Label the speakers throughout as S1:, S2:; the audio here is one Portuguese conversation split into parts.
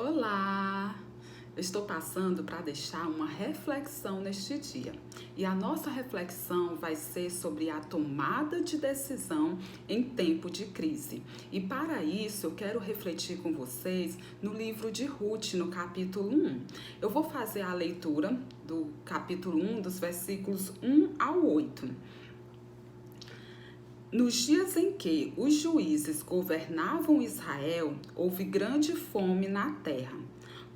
S1: Olá! Eu estou passando para deixar uma reflexão neste dia. E a nossa reflexão vai ser sobre a tomada de decisão em tempo de crise. E para isso eu quero refletir com vocês no livro de Ruth, no capítulo 1. Eu vou fazer a leitura do capítulo 1, dos versículos 1 ao 8. Nos dias em que os juízes governavam Israel, houve grande fome na terra.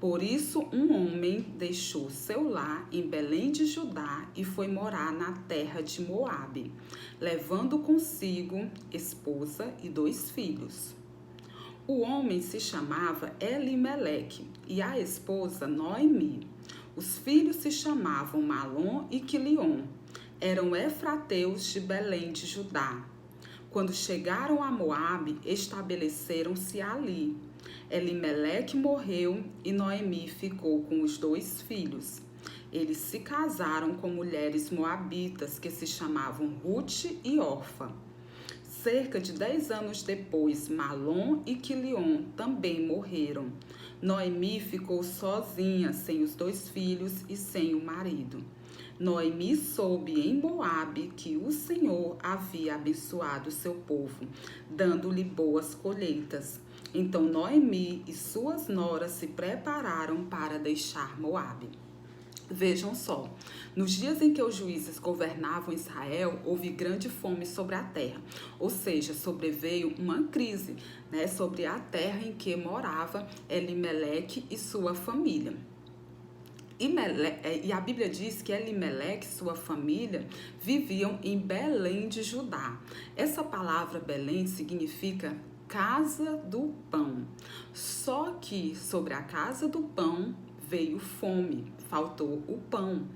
S1: Por isso, um homem deixou seu lar em Belém de Judá e foi morar na terra de Moabe, levando consigo esposa e 2 filhos. O homem se chamava Elimeleque e a esposa Noemi. Os filhos se chamavam Malom e Quilion. Eram efrateus de Belém de Judá. Quando chegaram a Moabe, estabeleceram-se ali. Elimeleque morreu e Noemi ficou com os 2 filhos. Eles se casaram com mulheres moabitas que se chamavam Ruth e Orfa. Cerca de 10 anos depois, Malom e Quilion também morreram. Noemi ficou sozinha, sem os 2 filhos e sem o marido. Noemi soube em Moabe que o Senhor havia abençoado seu povo, dando-lhe boas colheitas. Então Noemi e suas noras se prepararam para deixar Moabe. Vejam só, nos dias em que os juízes governavam Israel, houve grande fome sobre a terra, ou seja, sobreveio uma crise, sobre a terra em que morava Elimeleque e sua família. E a Bíblia diz que Elimeleque e sua família viviam em Belém de Judá. Essa palavra Belém significa casa do pão. Só que sobre a casa do pão veio fome, faltou o pão.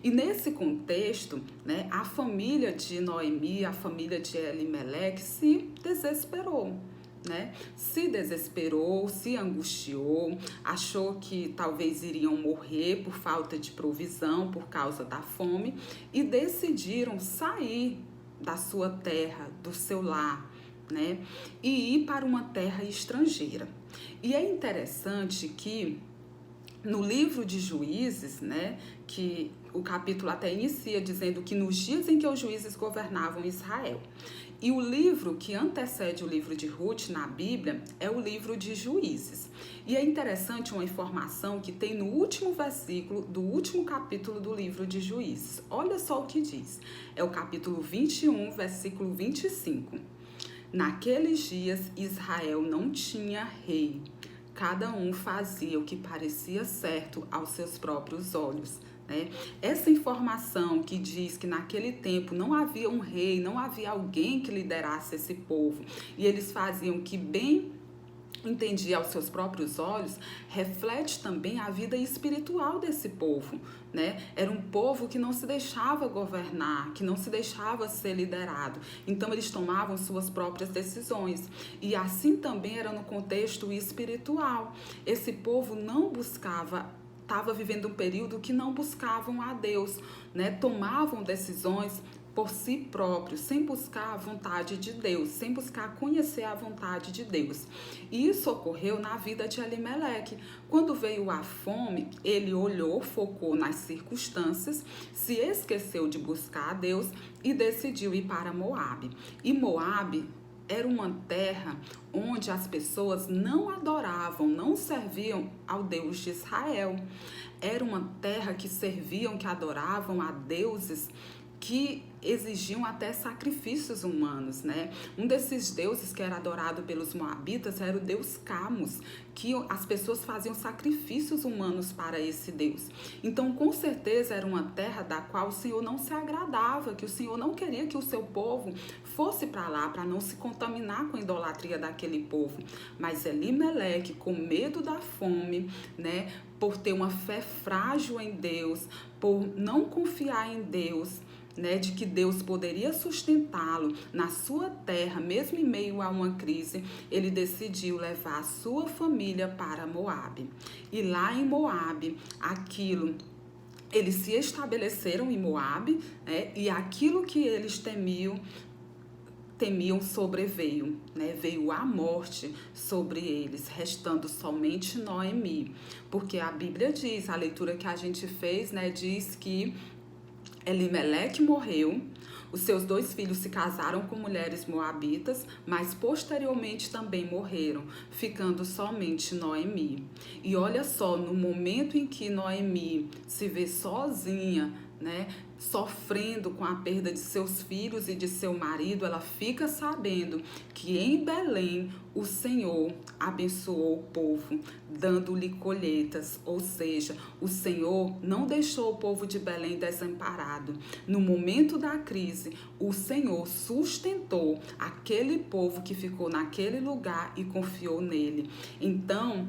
S1: E nesse contexto, a família de Noemi, a família de Elimeleque se desesperou. Se desesperou, se angustiou, achou que talvez iriam morrer por falta de provisão, por causa da fome, e decidiram sair da sua terra, do seu lar, e ir para uma terra estrangeira. E é interessante que no livro de Juízes, que o capítulo até inicia dizendo que nos dias em que os juízes governavam Israel. E o livro que antecede o livro de Ruth na Bíblia é o livro de Juízes. E é interessante uma informação que tem no último versículo do último capítulo do livro de Juízes. Olha só o que diz. É o capítulo 21, versículo 25. Naqueles dias Israel não tinha rei. Cada um fazia o que parecia certo aos seus próprios olhos. Essa informação que diz que naquele tempo não havia um rei, não havia alguém que liderasse esse povo, e eles faziam o que bem entendia aos seus próprios olhos, reflete também a vida espiritual desse povo, Era um povo que não se deixava governar, que não se deixava ser liderado. Então eles tomavam suas próprias decisões. E assim também era no contexto espiritual. Esse povo não buscava, estava vivendo um período que não buscavam a Deus, Tomavam decisões por si próprios, sem buscar a vontade de Deus, sem buscar conhecer a vontade de Deus. E isso ocorreu na vida de Elimeleque. Quando veio a fome, ele olhou, focou nas circunstâncias, se esqueceu de buscar a Deus e decidiu ir para Moabe. E Moabe era uma terra onde as pessoas não adoravam, não serviam ao Deus de Israel. Era uma terra que serviam, que adoravam a deuses que exigiam até sacrifícios humanos, Um desses deuses que era adorado pelos moabitas era o deus Camus, que as pessoas faziam sacrifícios humanos para esse deus. Então, com certeza, era uma terra da qual o Senhor não se agradava, que o Senhor não queria que o seu povo fosse para lá, para não se contaminar com a idolatria daquele povo. Mas Elimeleque, com medo da fome, por ter uma fé frágil em Deus, por não confiar em Deus, de que Deus poderia sustentá-lo na sua terra, mesmo em meio a uma crise, ele decidiu levar a sua família para Moabe. E lá em Moabe, eles se estabeleceram em Moabe, e aquilo que eles temiam temiam sobreveio, né? Veio a morte sobre eles, restando somente Noemi. Porque a Bíblia diz, a leitura que a gente fez, né, diz que Elimeleque morreu, os seus 2 filhos se casaram com mulheres moabitas, mas posteriormente também morreram, ficando somente Noemi. E olha só, no momento em que Noemi se vê sozinha, né, sofrendo com a perda de seus filhos e de seu marido, ela fica sabendo que em Belém o Senhor abençoou o povo, dando-lhe colheitas, ou seja, o Senhor não deixou o povo de Belém desamparado. No momento da crise, o Senhor sustentou aquele povo que ficou naquele lugar e confiou nele. Então,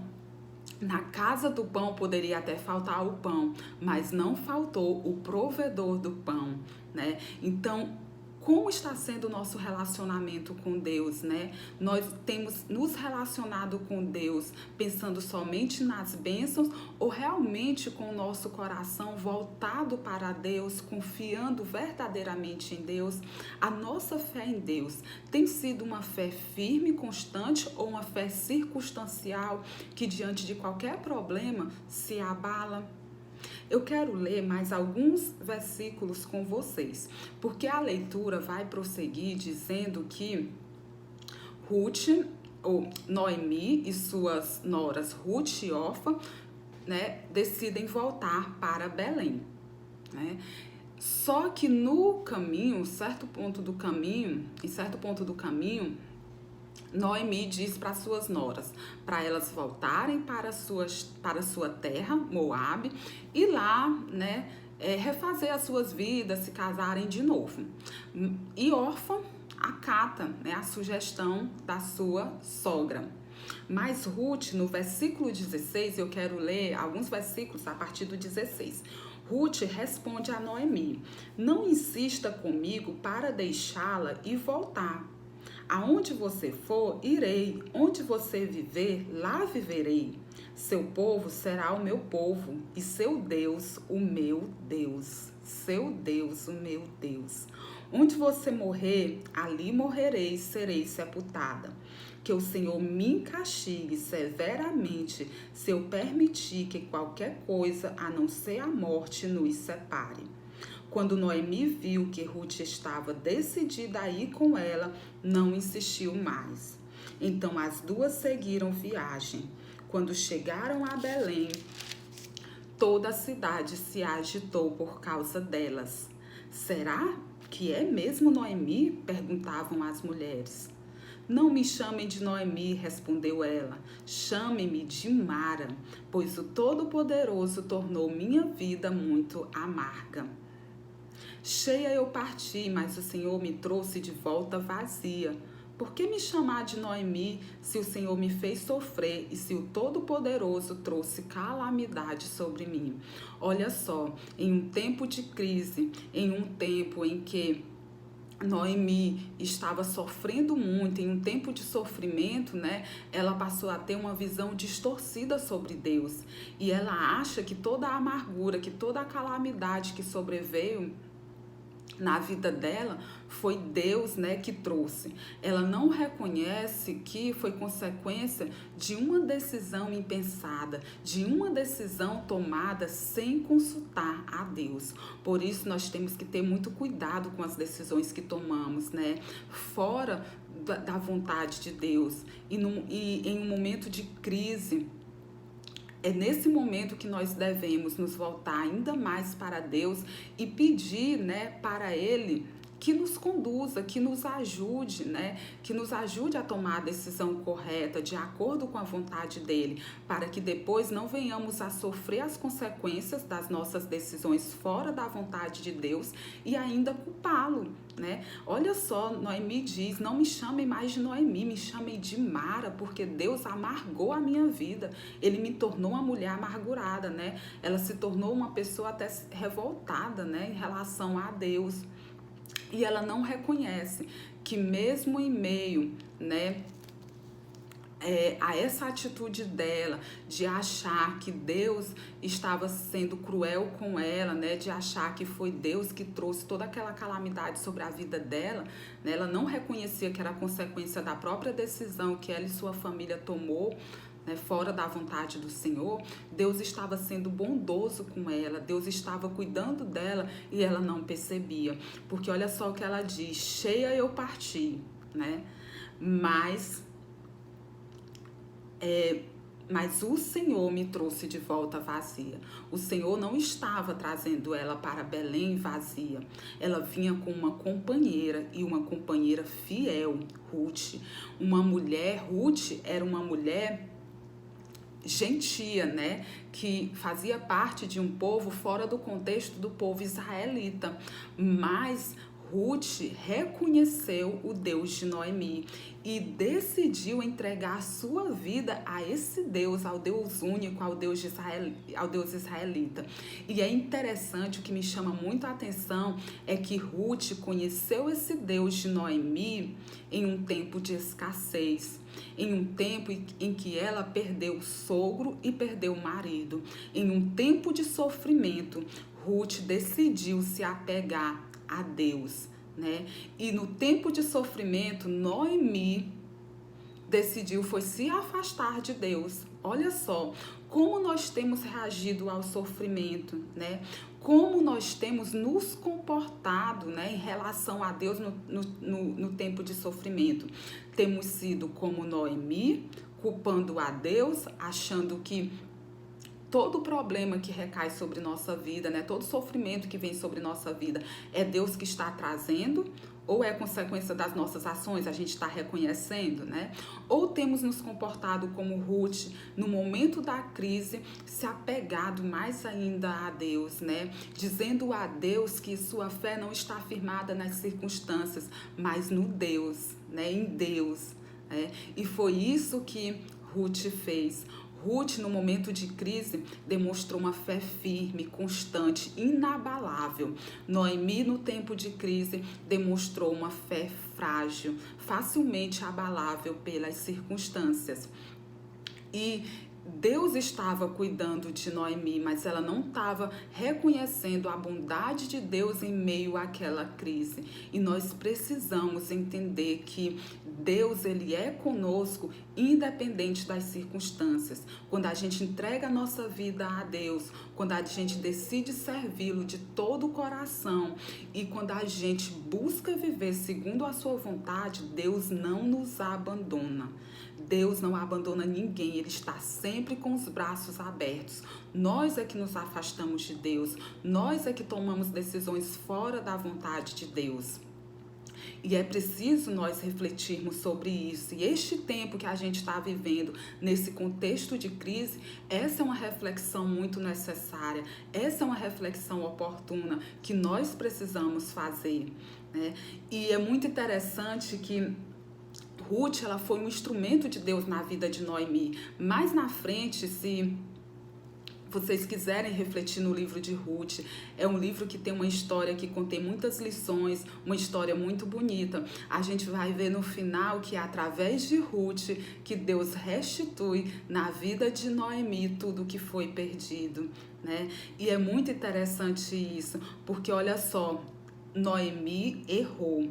S1: na casa do pão poderia até faltar o pão, mas não faltou o provedor do pão, né? Então, como está sendo o nosso relacionamento com Deus, né? Nós temos nos relacionado com Deus pensando somente nas bênçãos ou realmente com o nosso coração voltado para Deus, confiando verdadeiramente em Deus? A nossa fé em Deus tem sido uma fé firme e constante ou uma fé circunstancial que diante de qualquer problema se abala? Eu quero ler mais alguns versículos com vocês, porque a leitura vai prosseguir dizendo que Ruth, ou Noemi e suas noras Ruth e Orfa, né, decidem voltar para Belém, né? Só que no caminho, em certo ponto do caminho, Noemi diz para suas noras, para elas voltarem para sua terra, Moabe, e lá, né, refazer as suas vidas, se casarem de novo. E Orfa acata, né, a sugestão da sua sogra. Mas Ruth, no versículo 16, eu quero ler alguns versículos a partir do 16. Ruth responde a Noemi: não insista comigo para deixá-la e voltar. Aonde você for, irei. Onde você viver, lá viverei. Seu povo será o meu povo, e seu Deus, o meu Deus. Seu Deus, o meu Deus. Onde você morrer, ali morrerei, serei sepultada. Que o Senhor me castigue severamente se eu permitir que qualquer coisa, a não ser a morte, nos separe. Quando Noemi viu que Ruth estava decidida a ir com ela, não insistiu mais. Então as duas seguiram viagem. Quando chegaram a Belém, toda a cidade se agitou por causa delas. Será que é mesmo Noemi? Perguntavam as mulheres. Não me chamem de Noemi, respondeu ela. Chame-me de Mara, pois o Todo-Poderoso tornou minha vida muito amarga. Cheia eu parti, mas o Senhor me trouxe de volta vazia. Por que me chamar de Noemi se o Senhor me fez sofrer e se o Todo-Poderoso trouxe calamidade sobre mim? Olha só, em um tempo de crise, em um tempo em que Noemi estava sofrendo muito, em um tempo de sofrimento, né? Ela passou a ter uma visão distorcida sobre Deus. E ela acha que toda a amargura, que toda a calamidade que sobreveio na vida dela foi Deus, né, que trouxe. Ela não reconhece que foi consequência de uma decisão impensada, de uma decisão tomada sem consultar a Deus. Por isso nós temos que ter muito cuidado com as decisões que tomamos, né, fora da vontade de Deus. E em um momento de crise, é nesse momento que nós devemos nos voltar ainda mais para Deus e pedir, né, para Ele que nos conduza, que nos ajude, né, que nos ajude a tomar a decisão correta, de acordo com a vontade dEle, para que depois não venhamos a sofrer as consequências das nossas decisões fora da vontade de Deus e ainda culpá-lo, né? Olha só, Noemi diz, não me chamem mais de Noemi, me chamem de Mara, porque Deus amargou a minha vida, Ele me tornou uma mulher amargurada, né? Ela se tornou uma pessoa até revoltada, né, em relação a Deus. E ela não reconhece que mesmo em meio, né, a essa atitude dela de achar que Deus estava sendo cruel com ela, né, de achar que foi Deus que trouxe toda aquela calamidade sobre a vida dela, né, ela não reconhecia que era consequência da própria decisão que ela e sua família tomou, né, fora da vontade do Senhor. Deus estava sendo bondoso com ela, Deus estava cuidando dela e ela não percebia, porque olha só o que ela diz: cheia eu parti, né, mas o Senhor me trouxe de volta vazia. O Senhor não estava trazendo ela para Belém vazia. Ela vinha com uma companheira, e uma companheira fiel, Ruth. Ruth era uma mulher gentia, né, que fazia parte de um povo fora do contexto do povo israelita, mas Ruth reconheceu o Deus de Noemi e decidiu entregar a sua vida a esse Deus, ao Deus único, ao Deus israelita. E é interessante, o que me chama muito a atenção é que Ruth conheceu esse Deus de Noemi em um tempo de escassez, em um tempo em que ela perdeu o sogro e perdeu o marido, em um tempo de sofrimento. Ruth decidiu se apegar a Deus, né? E no tempo de sofrimento, Noemi decidiu foi se afastar de Deus. Olha só como nós temos reagido ao sofrimento, né? Como nós temos nos comportado, né, em relação a Deus no tempo de sofrimento. Temos sido como Noemi, culpando a Deus, achando que todo problema que recai sobre nossa vida, né, todo sofrimento que vem sobre nossa vida é Deus que está trazendo, ou é consequência das nossas ações, a gente está reconhecendo, né? Ou temos nos comportado como Ruth, no momento da crise, se apegado mais ainda a Deus, né? Dizendo a Deus que sua fé não está firmada nas circunstâncias, mas no Deus, né? Em Deus, né? E foi isso que Ruth fez. Ruth, no momento de crise, demonstrou uma fé firme, constante, inabalável. Noemi, no tempo de crise, demonstrou uma fé frágil, facilmente abalável pelas circunstâncias. E Deus estava cuidando de Noemi, mas ela não estava reconhecendo a bondade de Deus em meio àquela crise. E nós precisamos entender que Deus, ele é conosco independente das circunstâncias. Quando a gente entrega a nossa vida a Deus, quando a gente decide servi-lo de todo o coração e quando a gente busca viver segundo a sua vontade, Deus não nos abandona. Deus não abandona ninguém, Ele está sempre com os braços abertos. Nós é que nos afastamos de Deus, nós é que tomamos decisões fora da vontade de Deus. E é preciso nós refletirmos sobre isso. E este tempo que a gente está vivendo, nesse contexto de crise, essa é uma reflexão muito necessária, essa é uma reflexão oportuna que nós precisamos fazer, né? E é muito interessante que Ruth, ela foi um instrumento de Deus na vida de Noemi. Mais na frente, se vocês quiserem refletir no livro de Ruth, é um livro que tem uma história que contém muitas lições, uma história muito bonita. A gente vai ver no final que é através de Ruth que Deus restitui na vida de Noemi tudo que foi perdido, né? E é muito interessante isso, porque olha só, Noemi errou.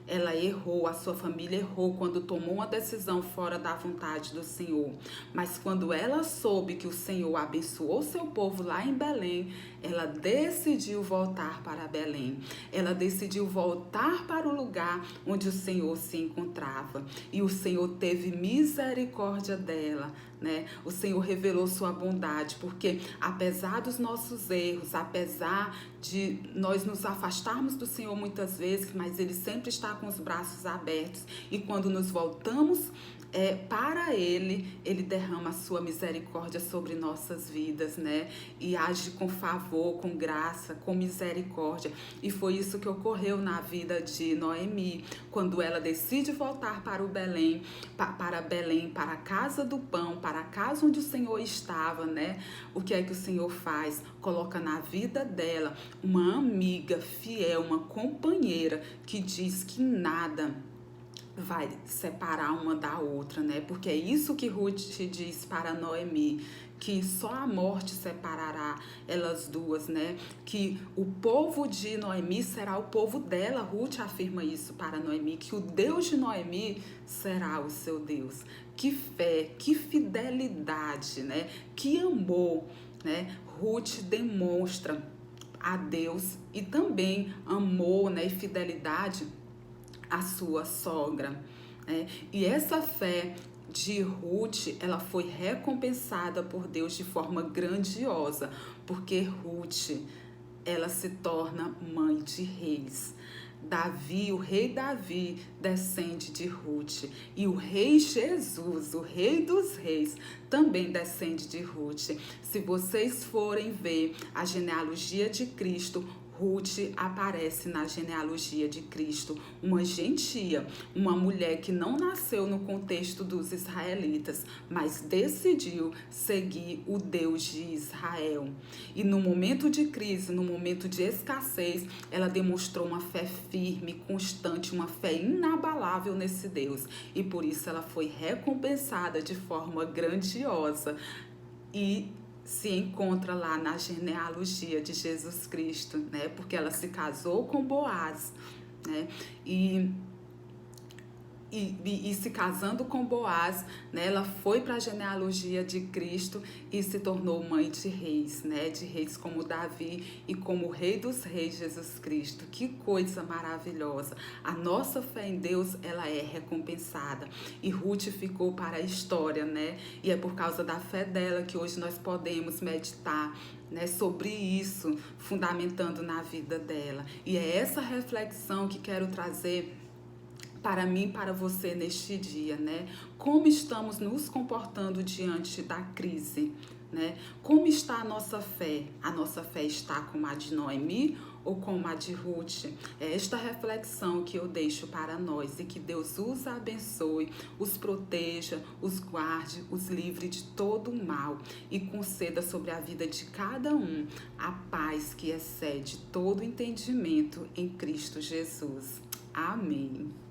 S1: Ela errou, a sua família errou quando tomou uma decisão fora da vontade do Senhor. Mas quando ela soube que o Senhor abençoou seu povo lá em Belém, ela decidiu voltar para Belém. Ela decidiu voltar para o lugar onde o Senhor se encontrava. E o Senhor teve misericórdia dela, né? O Senhor revelou sua bondade, porque apesar dos nossos erros, apesar de nós nos afastarmos do Senhor muitas vezes, mas Ele sempre está com os braços abertos. E quando nos voltamos para Ele, Ele derrama a sua misericórdia sobre nossas vidas, né? E age com favor, com graça, com misericórdia. E foi isso que ocorreu na vida de Noemi, quando ela decide voltar para Belém, para a casa do pão, para a casa onde o Senhor estava, né? O que é que o Senhor faz? Coloca na vida dela uma amiga fiel, uma companheira que diz que nada vai separar uma da outra, né? Porque é isso que Ruth diz para Noemi, que só a morte separará elas duas, né? Que o povo de Noemi será o povo dela. Ruth afirma isso para Noemi, que o Deus de Noemi será o seu Deus. Que fé, que fidelidade, né? Que amor, né? Ruth demonstra a Deus e também amor, né, e fidelidade à sua sogra, né? E essa fé de Ruth, ela foi recompensada por Deus de forma grandiosa, porque Ruth, ela se torna mãe de reis. Davi, o rei Davi, descende de Ruth. E o rei Jesus, o rei dos reis, também descende de Ruth. Se vocês forem ver a genealogia de Cristo, Ruth aparece na genealogia de Cristo, uma gentia, uma mulher que não nasceu no contexto dos israelitas, mas decidiu seguir o Deus de Israel. E no momento de crise, no momento de escassez, ela demonstrou uma fé firme, constante, uma fé inabalável nesse Deus. E por isso ela foi recompensada de forma grandiosa. E se encontra lá na genealogia de Jesus Cristo, né? Porque ela se casou com Boaz, né? E se casando com Boaz, né, ela foi para a genealogia de Cristo e se tornou mãe de reis, né, de reis como Davi e como o rei dos reis, Jesus Cristo. Que coisa maravilhosa! A nossa fé em Deus, ela é recompensada. E Ruth ficou para a história, né? E é por causa da fé dela que hoje nós podemos meditar, né, sobre isso, fundamentando na vida dela. E é essa reflexão que quero trazer para mim e para você neste dia, né? Como estamos nos comportando diante da crise, né? Como está a nossa fé? A nossa fé está como a de Noemi ou como a de Ruth? É esta reflexão que eu deixo para nós e que Deus os abençoe, os proteja, os guarde, os livre de todo o mal e conceda sobre a vida de cada um a paz que excede todo entendimento em Cristo Jesus. Amém.